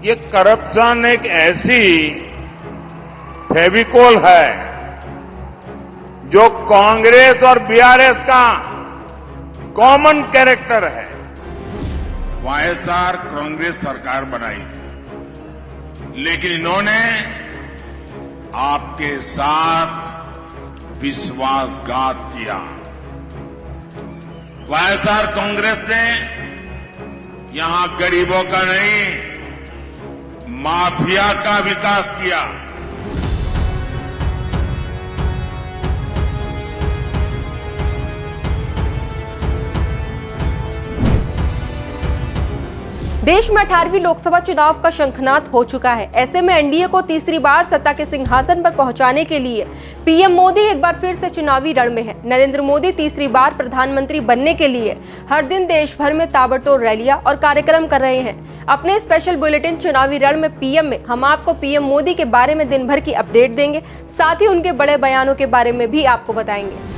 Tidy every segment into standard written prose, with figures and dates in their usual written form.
ये करप्शन एक ऐसी फेविकोल है जो कांग्रेस और बीआरएस का कॉमन कैरेक्टर है। वाईएसआर कांग्रेस सरकार बनाई, लेकिन इन्होंने आपके साथ विश्वासघात किया। वाईएसआर कांग्रेस ने यहां गरीबों का नहीं, माफिया का विकास किया। देश में 18वीं लोकसभा चुनाव का शंखनाद हो चुका है। ऐसे में एनडीए को तीसरी बार सत्ता के सिंहासन पर पहुंचाने के लिए पीएम मोदी एक बार फिर से चुनावी रण में है। नरेंद्र मोदी तीसरी बार प्रधानमंत्री बनने के लिए हर दिन देश भर में ताबड़तोड़ रैलियां और कार्यक्रम कर रहे हैं। अपने स्पेशल बुलेटिन चुनावी रण में पीएम में हम आपको पीएम मोदी के बारे में दिन भर की अपडेट देंगे, साथ ही उनके बड़े बयानों के बारे में भी आपको बताएंगे।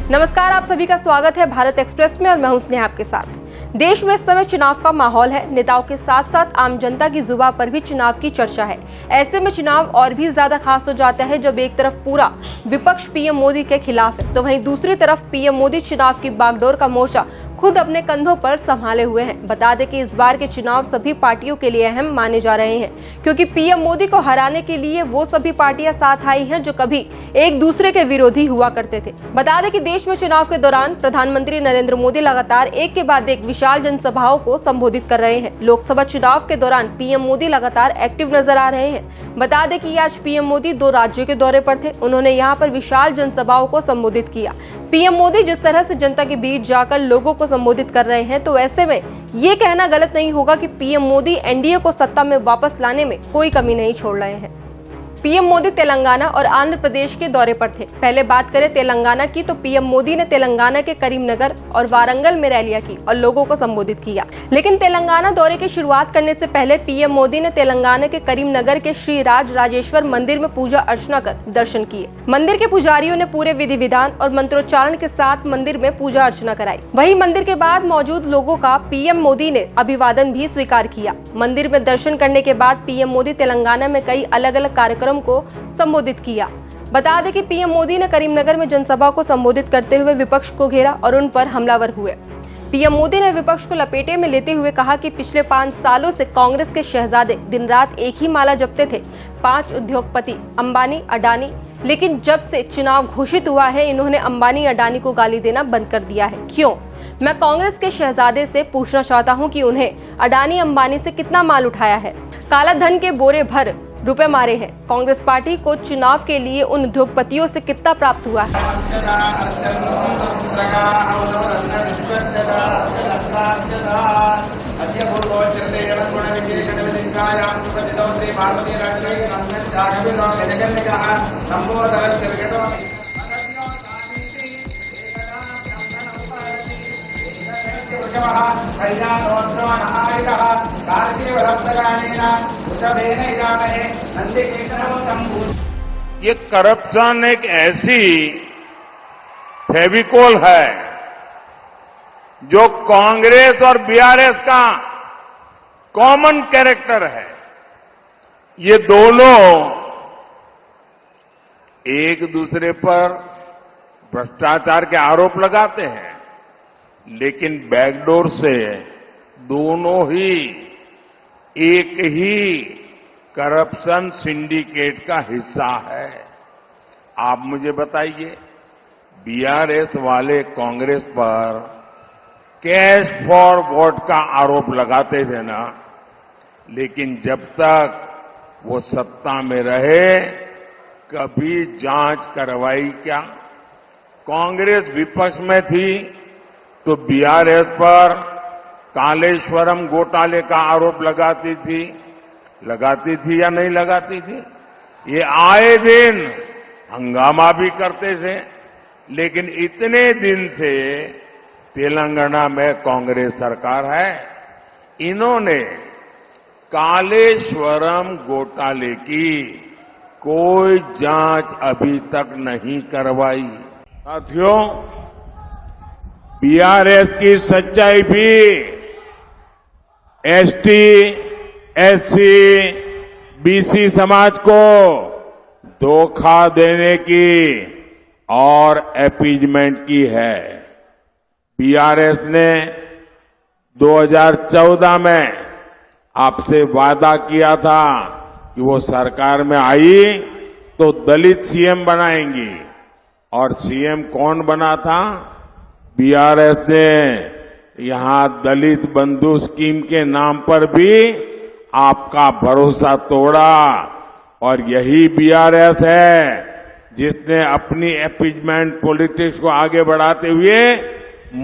नमस्कार, आप सभी का स्वागत है भारत एक्सप्रेस में और मैं हूं स्नेहा आपके साथ। देश में इस समय चुनाव का माहौल है। नेताओं के साथ साथ आम जनता की जुबान पर भी चुनाव की चर्चा है। ऐसे में चुनाव और भी ज्यादा खास हो जाता है जब एक तरफ पूरा विपक्ष पीएम मोदी के खिलाफ है, तो वहीं दूसरी तरफ पीएम मोदी चुनाव की बागडोर का मोर्चा खुद अपने कंधों पर संभाले हुए हैं। बता दें कि इस बार के चुनाव सभी पार्टियों के लिए अहम माने जा रहे हैं, क्योंकि पीएम मोदी को हराने के लिए वो सभी पार्टियां साथ आई हैं जो कभी एक दूसरे के विरोधी हुआ करते थे। बता दें कि देश में चुनाव के दौरान प्रधानमंत्री नरेंद्र मोदी लगातार एक के बाद एक विशाल जनसभाओं को संबोधित कर रहे हैं। लोकसभा चुनाव के दौरान पीएम मोदी लगातार एक्टिव नजर आ रहे हैं। बता दें कि आज पीएम मोदी 2 राज्यों के दौरे पर थे। उन्होंने यहाँ पर विशाल जनसभाओं को संबोधित किया। पीएम मोदी जिस तरह से जनता के बीच जाकर लोगों को संबोधित कर रहे हैं, तो ऐसे में ये कहना गलत नहीं होगा कि पीएम मोदी एनडीए को सत्ता में वापस लाने में कोई कमी नहीं छोड़ रहे हैं। पीएम मोदी तेलंगाना और आंध्र प्रदेश के दौरे पर थे। पहले बात करें तेलंगाना की, तो पीएम मोदी ने तेलंगाना के करीमनगर और वारंगल में रैलियां की और लोगों को संबोधित किया। लेकिन तेलंगाना दौरे की शुरुआत करने से पहले पीएम मोदी ने तेलंगाना के करीमनगर के श्री राज राजेश्वर मंदिर में पूजा अर्चना कर दर्शन किए। मंदिर के पुजारियों ने पूरे विधि विधान और मंत्रोच्चारण के साथ मंदिर में पूजा अर्चना कराई। वहीं मंदिर के बाद मौजूद लोगों का पीएम मोदी ने अभिवादन भी स्वीकार किया। मंदिर में दर्शन करने के बाद पीएम मोदी तेलंगाना में कई अलग अलग कार्यक्रम को संबोधित किया। बता दें कि पीएम मोदी ने करीमनगर में जनसभा को संबोधित करते हुए विपक्ष को घेरा और उन पर हमलावर हुए। पीएम मोदी ने विपक्ष को लपेटे में लेते हुए कहा कि पिछले 5 सालों से कांग्रेस के शहजादे दिन रात एक ही माला जपते थे, 5 उद्योगपति अंबानी अडानी, लेकिन जब से चुनाव घोषित हुआ है इन्होंने अंबानी अडानी को गाली देना बंद कर दिया है। क्यों? मैं कांग्रेस के शहजादे से पूछना चाहता हूं कि उन्हें अडानी अंबानी से कितना माल उठाया है, काला धन के बोरे भर रुपए मारे हैं। कांग्रेस पार्टी को चुनाव के लिए उन उद्योगपतियों से कितना प्राप्त हुआ है। ये करप्शन एक ऐसी फेविकोल है जो कांग्रेस और बीआरएस का कॉमन कैरेक्टर है। ये दोनों एक दूसरे पर भ्रष्टाचार के आरोप लगाते हैं, लेकिन बैकडोर से दोनों ही एक ही करप्शन सिंडिकेट का हिस्सा है। आप मुझे बताइए, बीआरएस वाले कांग्रेस पर कैश फॉर वोट का आरोप लगाते थे ना, लेकिन जब तक वो सत्ता में रहे कभी जांच करवाई क्या? कांग्रेस विपक्ष में थी तो बीआरएस पर कालेश्वरम घोटाले का आरोप लगाती थी या नहीं लगाती थी? ये आए दिन हंगामा भी करते थे, लेकिन इतने दिन से तेलंगाना में कांग्रेस सरकार है, इन्होंने कालेश्वरम घोटाले की कोई जांच अभी तक नहीं करवाई। साथियों, बीआरएस की सच्चाई भी एसटी, एससी, बीसी समाज को धोखा देने की और अपीजमेंट की है। बीआरएस ने 2014 में आपसे वादा किया था कि वो सरकार में आई तो दलित सीएम बनाएंगी, और सीएम कौन बना था? बीआरएस ने यहां दलित बंधु स्कीम के नाम पर भी आपका भरोसा तोड़ा, और यही बीआरएस है जिसने अपनी अपीजमेंट पॉलिटिक्स को आगे बढ़ाते हुए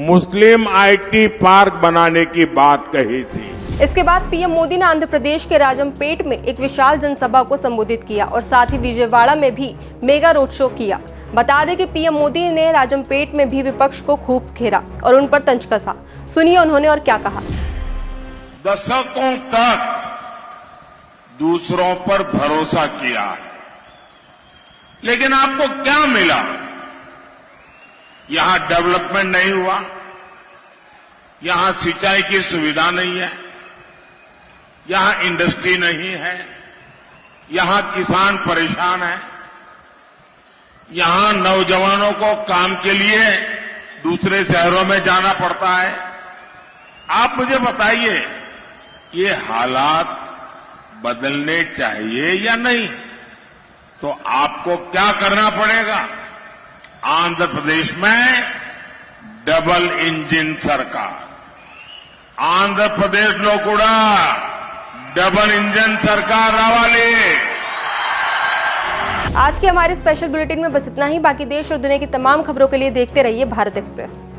मुस्लिम आईटी पार्क बनाने की बात कही थी। इसके बाद पीएम मोदी ने आंध्र प्रदेश के राजमपेट में एक विशाल जनसभा को संबोधित किया और साथ ही विजयवाड़ा में भी मेगा रोड शो किया। बता दें कि पीएम मोदी ने राजमपेट में भी विपक्ष को खूब घेरा और उन पर तंज कसा। सुनिए उन्होंने और क्या कहा। दशकों तक दूसरों पर भरोसा किया है, लेकिन आपको क्या मिला? यहां डेवलपमेंट नहीं हुआ, यहां सिंचाई की सुविधा नहीं है, यहां इंडस्ट्री नहीं है, यहां किसान परेशान है, यहां नौजवानों को काम के लिए दूसरे शहरों में जाना पड़ता है। आप मुझे बताइए, ये हालात बदलने चाहिए या नहीं? तो आपको क्या करना पड़ेगा? आंध्र प्रदेश में डबल इंजन सरकार, आंध्र प्रदेश లో కూడా डबल इंजन सरकार रावाली। आज के हमारे स्पेशल बुलेटिन में बस इतना ही। बाकी देश और दुनिया की तमाम खबरों के लिए देखते रहिए भारत एक्सप्रेस।